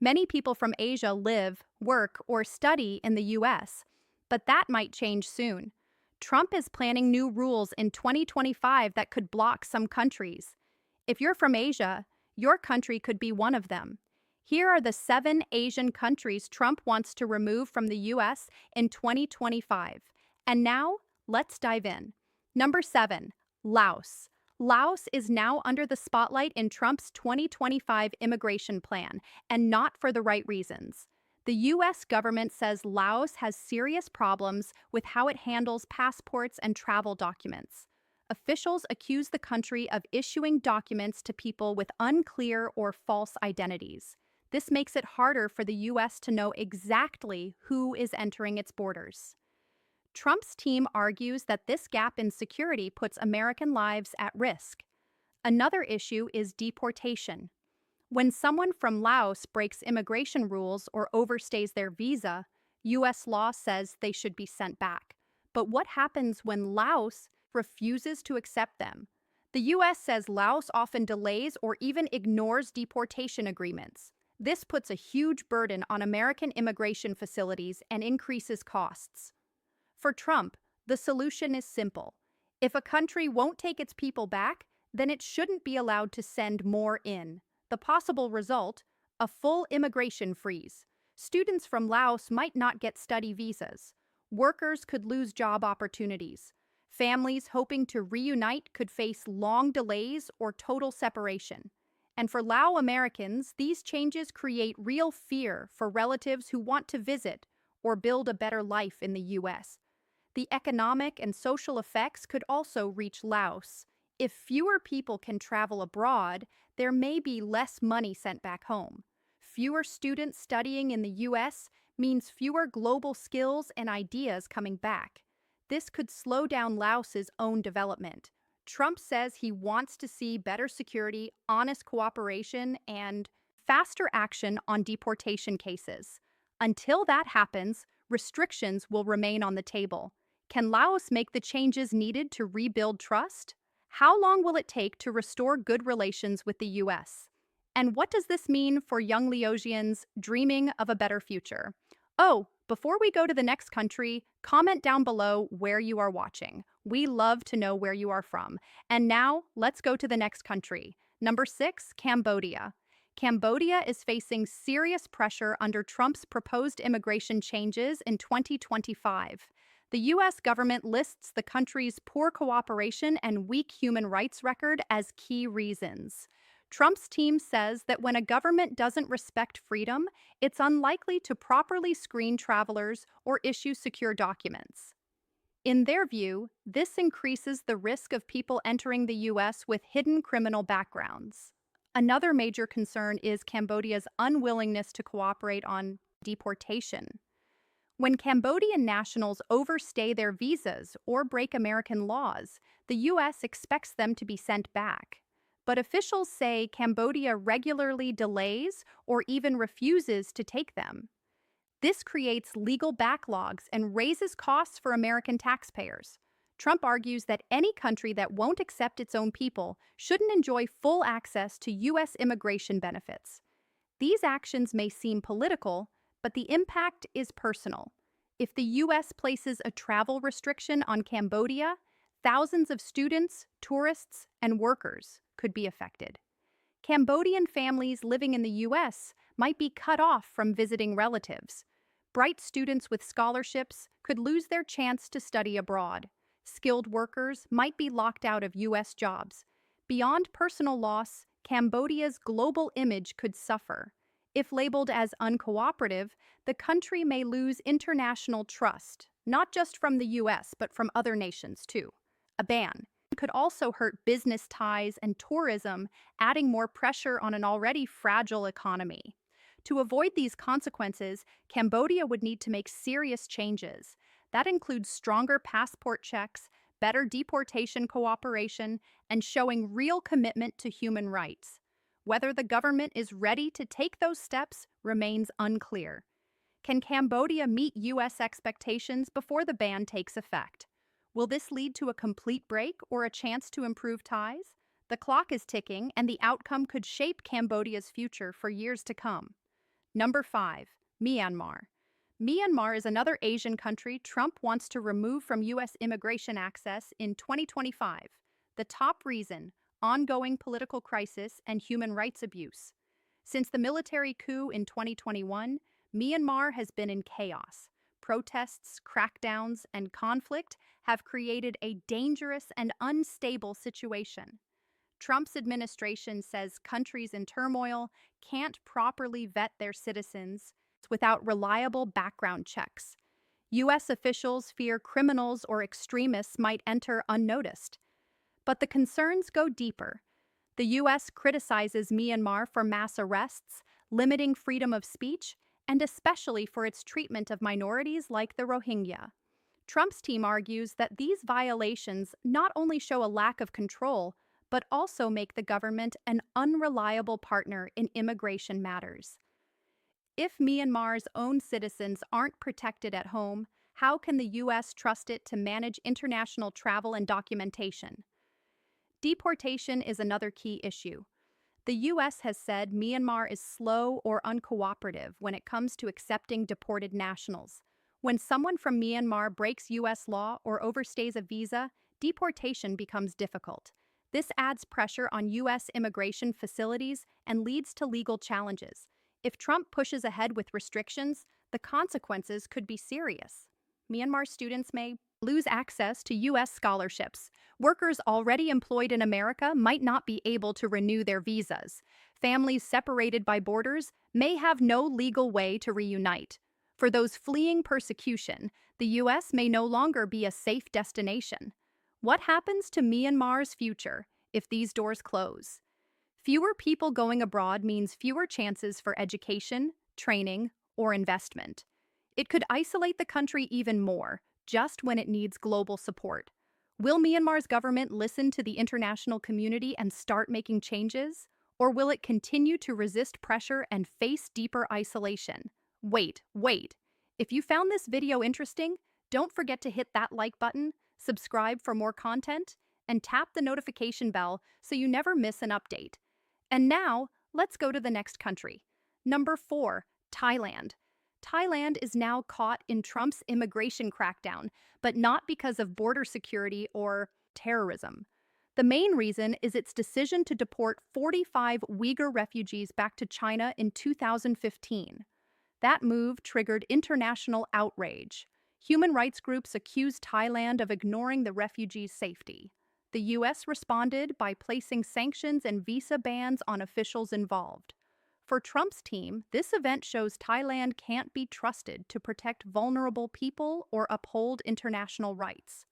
Many people from Asia live, work, or study in the US, but that might change soon. Trump is planning new rules in 2025 that could block some countries. If you're from Asia, your country could be one of them. Here are the 7 Asian countries Trump wants to remove from the US in 2025. And now, let's dive in. Number 7, Laos. Laos is now under the spotlight in Trump's 2025 immigration plan, and not for the right reasons. The U.S. government says Laos has serious problems with how it handles passports and travel documents. Officials accuse the country of issuing documents to people with unclear or false identities. This makes it harder for the U.S. to know exactly who is entering its borders. Trump's team argues that this gap in security puts American lives at risk. Another issue is deportation. When someone from Laos breaks immigration rules or overstays their visa, U.S. law says they should be sent back. But what happens when Laos refuses to accept them? The U.S. says Laos often delays or even ignores deportation agreements. This puts a huge burden on American immigration facilities and increases costs. For Trump, the solution is simple. If a country won't take its people back, then it shouldn't be allowed to send more in. The possible result? A full immigration freeze. Students from Laos might not get study visas. Workers could lose job opportunities. Families hoping to reunite could face long delays or total separation. And for Lao Americans, these changes create real fear for relatives who want to visit or build a better life in the U.S. The economic and social effects could also reach Laos. If fewer people can travel abroad, there may be less money sent back home. Fewer students studying in the U.S. means fewer global skills and ideas coming back. This could slow down Laos's own development. Trump says he wants to see better security, honest cooperation, and faster action on deportation cases. Until that happens, restrictions will remain on the table. Can Laos make the changes needed to rebuild trust? How long will it take to restore good relations with the U.S.? And what does this mean for young Laosians dreaming of a better future? Oh, before we go to the next country, comment down below where you are watching. We love to know where you are from. And now, let's go to the next country. Number 6, Cambodia. Cambodia is facing serious pressure under Trump's proposed immigration changes in 2025. The U.S. government lists the country's poor cooperation and weak human rights record as key reasons. Trump's team says that when a government doesn't respect freedom, it's unlikely to properly screen travelers or issue secure documents. In their view, this increases the risk of people entering the U.S. with hidden criminal backgrounds. Another major concern is Cambodia's unwillingness to cooperate on deportation. When Cambodian nationals overstay their visas or break American laws, the U.S. expects them to be sent back. But officials say Cambodia regularly delays or even refuses to take them. This creates legal backlogs and raises costs for American taxpayers. Trump argues that any country that won't accept its own people shouldn't enjoy full access to U.S. immigration benefits. These actions may seem political, but the impact is personal. If the U.S. places a travel restriction on Cambodia, thousands of students, tourists, and workers could be affected. Cambodian families living in the U.S. might be cut off from visiting relatives. Bright students with scholarships could lose their chance to study abroad. Skilled workers might be locked out of U.S. jobs. Beyond personal loss, Cambodia's global image could suffer. If labeled as uncooperative, the country may lose international trust, not just from the U.S., but from other nations too. A ban could also hurt business ties and tourism, adding more pressure on an already fragile economy. To avoid these consequences, Cambodia would need to make serious changes. That includes stronger passport checks, better deportation cooperation, and showing real commitment to human rights. Whether the government is ready to take those steps remains unclear. Can Cambodia meet U.S. expectations before the ban takes effect? Will this lead to a complete break or a chance to improve ties? The clock is ticking, and the outcome could shape Cambodia's future for years to come. Number 5. Myanmar. Myanmar is another Asian country Trump wants to remove from U.S. immigration access in 2025. The top reason: ongoing political crisis and human rights abuse. Since the military coup in 2021, Myanmar has been in chaos. Protests, crackdowns, and conflict have created a dangerous and unstable situation. Trump's administration says countries in turmoil can't properly vet their citizens without reliable background checks. U.S. officials fear criminals or extremists might enter unnoticed. But the concerns go deeper. The U.S. criticizes Myanmar for mass arrests, limiting freedom of speech, and especially for its treatment of minorities like the Rohingya. Trump's team argues that these violations not only show a lack of control, but also make the government an unreliable partner in immigration matters. If Myanmar's own citizens aren't protected at home, how can the U.S. trust it to manage international travel and documentation? Deportation is another key issue. The U.S. has said Myanmar is slow or uncooperative when it comes to accepting deported nationals. When someone from Myanmar breaks U.S. law or overstays a visa, deportation becomes difficult. This adds pressure on U.S. immigration facilities and leads to legal challenges. If Trump pushes ahead with restrictions, the consequences could be serious. Myanmar students may lose access to U.S. scholarships. Workers already employed in America might not be able to renew their visas. Families separated by borders may have no legal way to reunite. For those fleeing persecution, the U.S. may no longer be a safe destination. What happens to Myanmar's future if these doors close? Fewer people going abroad means fewer chances for education, training, or investment. It could isolate the country even more, just when it needs global support. Will Myanmar's government listen to the international community and start making changes? Or will it continue to resist pressure and face deeper isolation? Wait. If you found this video interesting, don't forget to hit that like button, subscribe for more content, and tap the notification bell so you never miss an update. And now, let's go to the next country. Number 4, Thailand. Thailand is now caught in Trump's immigration crackdown, but not because of border security or terrorism. The main reason is its decision to deport 45 Uyghur refugees back to China in 2015. That move triggered international outrage. Human rights groups accused Thailand of ignoring the refugees' safety. The U.S. responded by placing sanctions and visa bans on officials involved. For Trump's team, this event shows Thailand can't be trusted to protect vulnerable people or uphold international rights.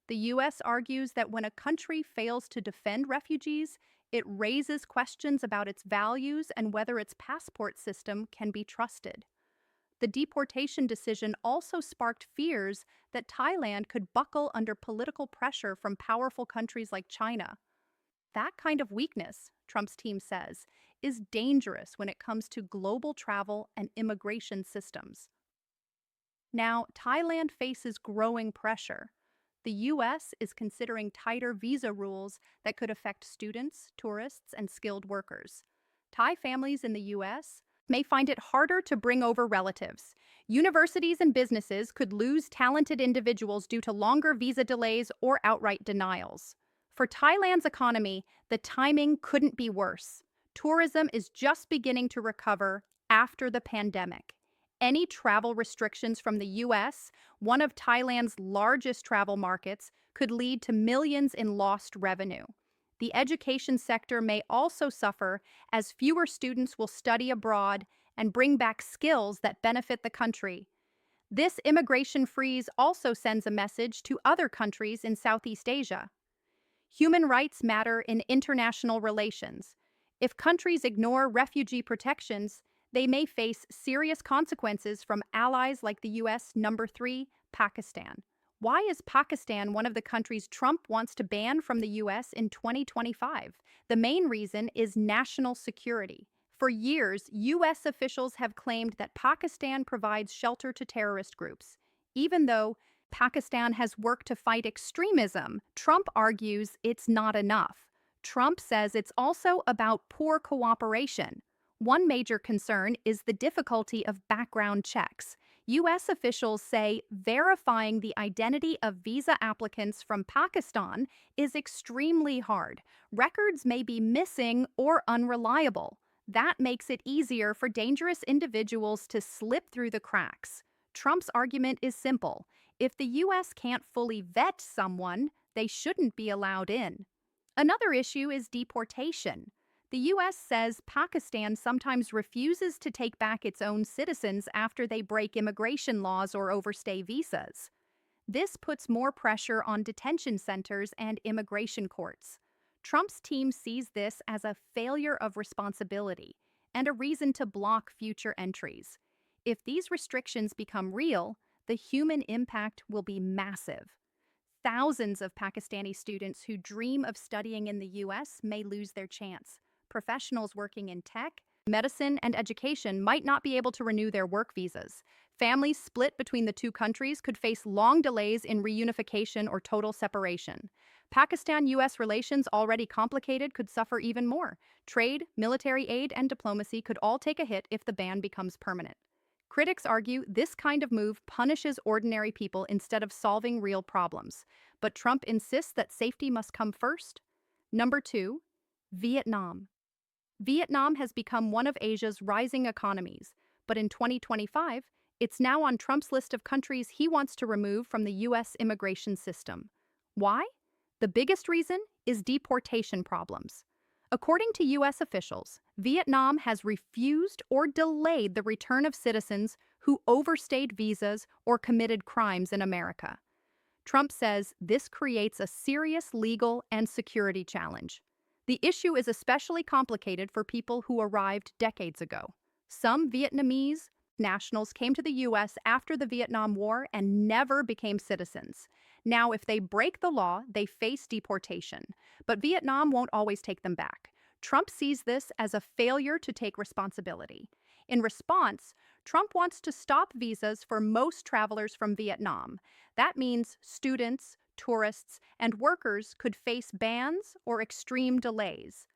The U.S. argues that when a country fails to defend refugees, it raises questions about its values and whether its passport system can be trusted. The deportation decision also sparked fears that Thailand could buckle under political pressure from powerful countries like China. That kind of weakness, Trump's team says, is dangerous when it comes to global travel and immigration systems. Now, Thailand faces growing pressure. The U.S. is considering tighter visa rules that could affect students, tourists, and skilled workers. Thai families in the U.S. may find it harder to bring over relatives. Universities and businesses could lose talented individuals due to longer visa delays or outright denials. For Thailand's economy, the timing couldn't be worse. Tourism is just beginning to recover after the pandemic. Any travel restrictions from the U.S., one of Thailand's largest travel markets, could lead to millions in lost revenue. The education sector may also suffer as fewer students will study abroad and bring back skills that benefit the country. This immigration freeze also sends a message to other countries in Southeast Asia. Human rights matter in international relations. If countries ignore refugee protections, they may face serious consequences from allies like the U.S. Number 3, Pakistan. Why is Pakistan one of the countries Trump wants to ban from the U.S. in 2025? The main reason is national security. For years, U.S. officials have claimed that Pakistan provides shelter to terrorist groups. Even though Pakistan has worked to fight extremism, Trump argues it's not enough. Trump says it's also about poor cooperation. One major concern is the difficulty of background checks. U.S. officials say verifying the identity of visa applicants from Pakistan is extremely hard. Records may be missing or unreliable. That makes it easier for dangerous individuals to slip through the cracks. Trump's argument is simple. If the U.S. can't fully vet someone, they shouldn't be allowed in. Another issue is deportation. The U.S. says Pakistan sometimes refuses to take back its own citizens after they break immigration laws or overstay visas. This puts more pressure on detention centers and immigration courts. Trump's team sees this as a failure of responsibility and a reason to block future entries. If these restrictions become real, the human impact will be massive. Thousands of Pakistani students who dream of studying in the U.S. may lose their chance. Professionals working in tech, medicine, and education might not be able to renew their work visas. Families split between the two countries could face long delays in reunification or total separation. Pakistan-U.S. relations, already complicated, could suffer even more. Trade, military aid, and diplomacy could all take a hit if the ban becomes permanent. Critics argue this kind of move punishes ordinary people instead of solving real problems. But Trump insists that safety must come first. Number 2, Vietnam. Vietnam has become one of Asia's rising economies, but in 2025, it's now on Trump's list of countries he wants to remove from the U.S. immigration system. Why? The biggest reason is deportation problems. According to U.S. officials, Vietnam has refused or delayed the return of citizens who overstayed visas or committed crimes in America. Trump says this creates a serious legal and security challenge. The issue is especially complicated for people who arrived decades ago. Some Vietnamese nationals came to the U.S. after the Vietnam War and never became citizens. Now, if they break the law, they face deportation. But Vietnam won't always take them back. Trump sees this as a failure to take responsibility. In response, Trump wants to stop visas for most travelers from Vietnam. That means students, tourists, and workers could face bans or extreme delays.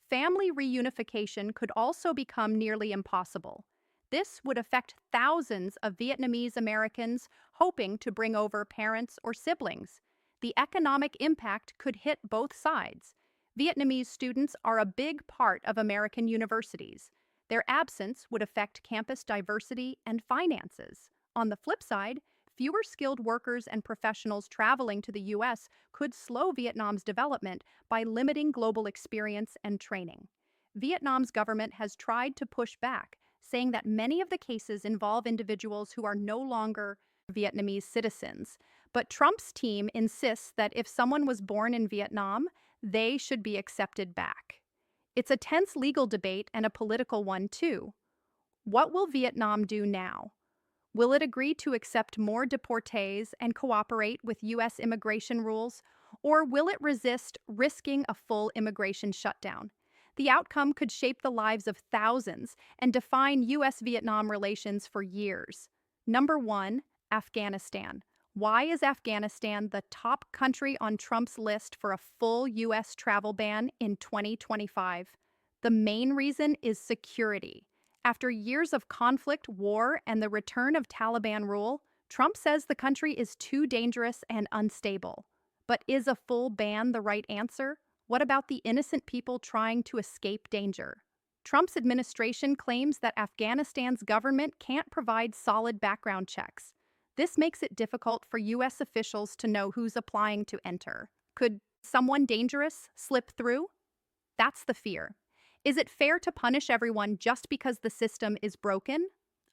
Family reunification could also become nearly impossible. This would affect thousands of Vietnamese Americans hoping to bring over parents or siblings. The economic impact could hit both sides. Vietnamese students are a big part of American universities. Their absence would affect campus diversity and finances. On the flip side, fewer skilled workers and professionals traveling to the U.S. could slow Vietnam's development by limiting global experience and training. Vietnam's government has tried to push back, saying that many of the cases involve individuals who are no longer Vietnamese citizens. But Trump's team insists that if someone was born in Vietnam, they should be accepted back. It's a tense legal debate and a political one, too. What will Vietnam do now? Will it agree to accept more deportees and cooperate with U.S. immigration rules, or will it resist, risking a full immigration shutdown? The outcome could shape the lives of thousands and define U.S.-Vietnam relations for years. Number 1, Afghanistan. Why is Afghanistan the top country on Trump's list for a full U.S. travel ban in 2025? The main reason is security. After years of conflict, war, and the return of Taliban rule, Trump says the country is too dangerous and unstable. But is a full ban the right answer? What about the innocent people trying to escape danger? Trump's administration claims that Afghanistan's government can't provide solid background checks. This makes it difficult for U.S. officials to know who's applying to enter. Could someone dangerous slip through? That's the fear. Is it fair to punish everyone just because the system is broken?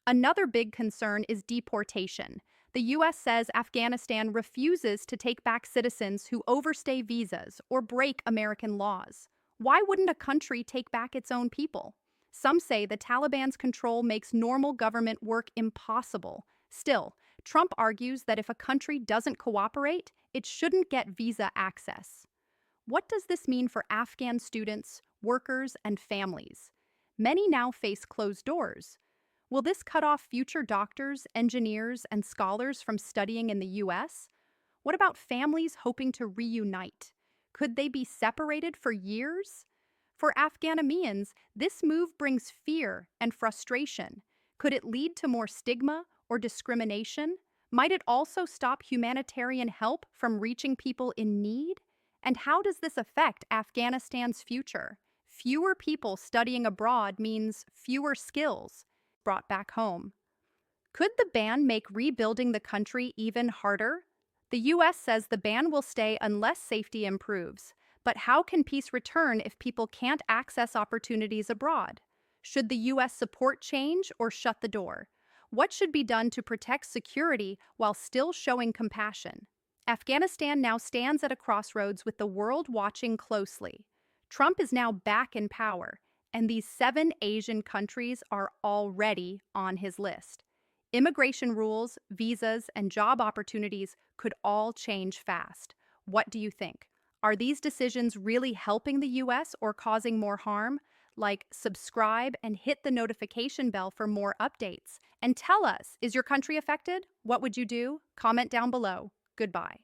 Another big concern is deportation. The U.S. says Afghanistan refuses to take back citizens who overstay visas or break American laws. Why wouldn't a country take back its own people? Some say the Taliban's control makes normal government work impossible. Still, Trump argues that if a country doesn't cooperate, it shouldn't get visa access. What does this mean for Afghan students, workers, and families? Many now face closed doors. Will this cut off future doctors, engineers, and scholars from studying in the U.S.? What about families hoping to reunite? Could they be separated for years? For Afghanamians, this move brings fear and frustration. Could it lead to more stigma or discrimination? Might it also stop humanitarian help from reaching people in need? And how does this affect Afghanistan's future? Fewer people studying abroad means fewer skills brought back home. Could the ban make rebuilding the country even harder? The U.S. says the ban will stay unless safety improves. But how can peace return if people can't access opportunities abroad? Should the U.S. support change or shut the door? What should be done to protect security while still showing compassion? Afghanistan now stands at a crossroads with the world watching closely. Trump is now back in power, and these 7 Asian countries are already on his list. Immigration rules, visas, and job opportunities could all change fast. What do you think? Are these decisions really helping the US or causing more harm? Like, subscribe and hit the notification bell for more updates. And tell us, is your country affected? What would you do? Comment down below. Goodbye.